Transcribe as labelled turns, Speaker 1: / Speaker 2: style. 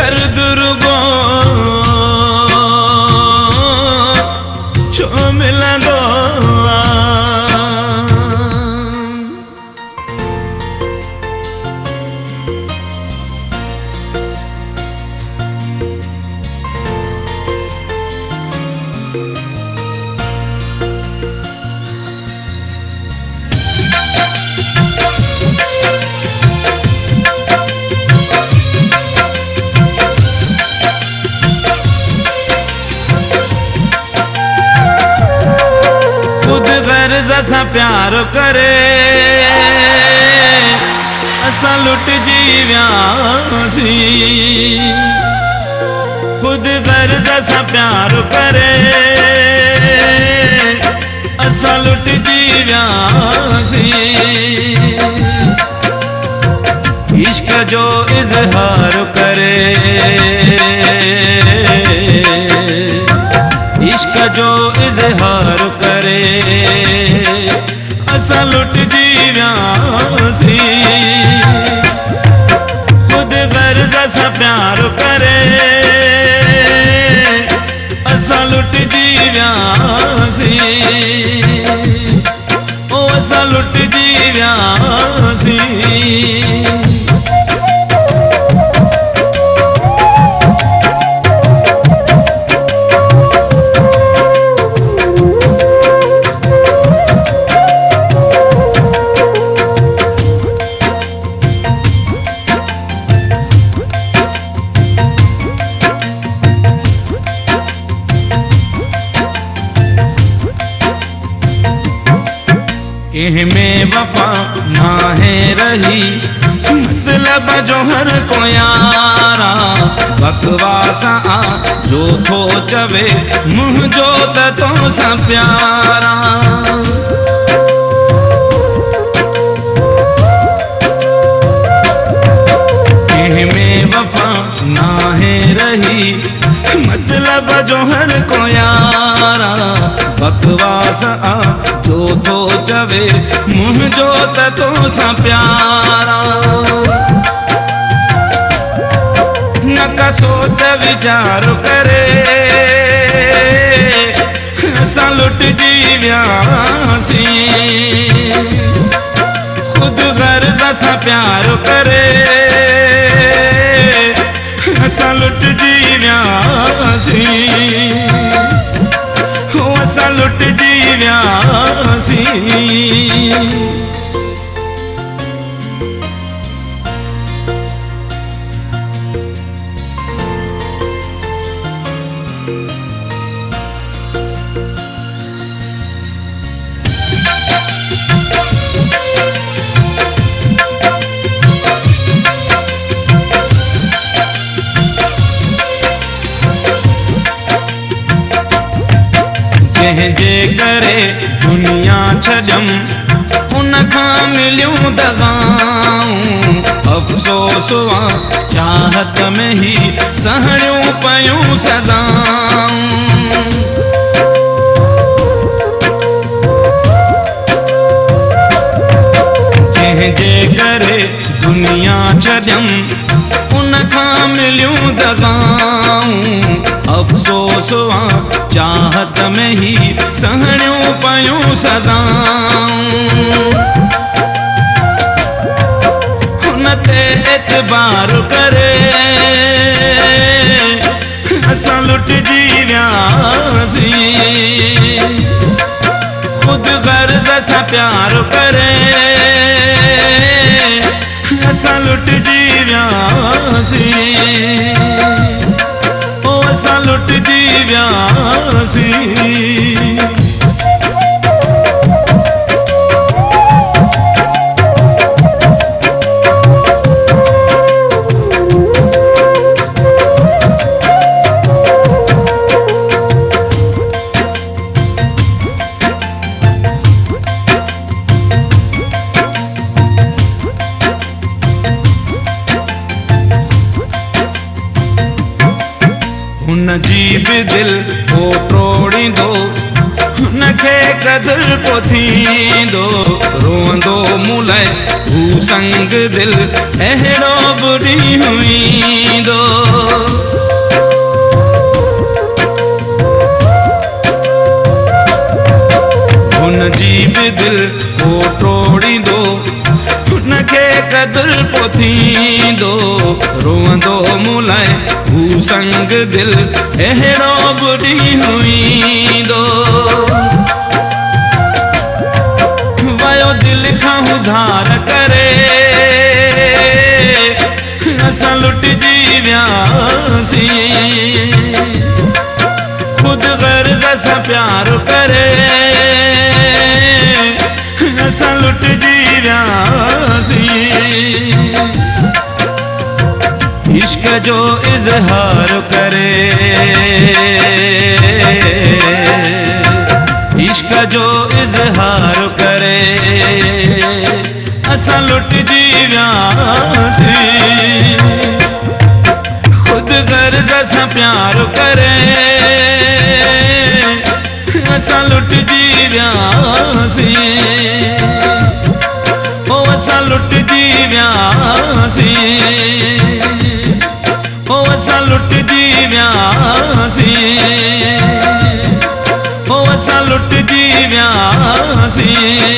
Speaker 1: दर्द रुगो छो मिलंदो असा प्यार करे असा लुट जीव्यासी खुद गर्ज असा प्यार करे असा लुट जीव्यासी इश्क जो इजहार करे इश्क जो इजहार करे असा लुट जीव्यासी खुद गर्ज असा प्यार करे असा लुट जीव्यासी ओ असा लुट जीव्यासी में वफा ना है रही मतलब जो हर को यारा बकवासा जो थो चवे मुँह जो तो सा प्यारा में वफा ना है रही मतलब जो हर को यारा बकवास जो तो जवे मुँह जो तो सा प्यारा न का सोच विचार करे असा लुट जीव्यासी खुद गर्ज असा प्यार करे असा लुट जीव्यासी असा लुट जीव्यासी जे करे दुनिया छजम उन खां मिलियूं दगाऊं अफ़सोस चाहत में ही सहणियूं पयूं सज़ाऊं जे करे दुनिया छजम उन खां मिलियूं दगाऊं अफ़सोस चाहत में ही सहणियूं पयूं सज़ाऊं हुन ते एतबार करे असां लुट जीव्यासी खुद गर्ज असां प्यार करे असां लुट जीव्यासी ओ असां लुट जीव्यासी हुन जी भी दिल को टोड़ींदो हुनखे कदर को थींदो रोंदो मुलाए हू संग दिल अहिड़ो बुरी हुईंदो दिल को टोड़ींदो उनखे कदुर पो थींदो रोअंदो मुलाए हू संग दिल अहिड़ो बि ॾींहुं ईंदो वयो दिल खां उधार करे असां लुटिजी वियासीं खुद गर्ज़ सां प्यार करे असां लुटिजी वियासीं इश्क जो इज़हार करे इश्क जो इज़हार करे असां लुटिजी वियासीं खुद गर्ज़ सां प्यार करे असां लुटिजी वियासीं ओ असां लुटिजी वियासीं ओ असां लुटिजी वियासीं ओ असां लुटिजी वियासीं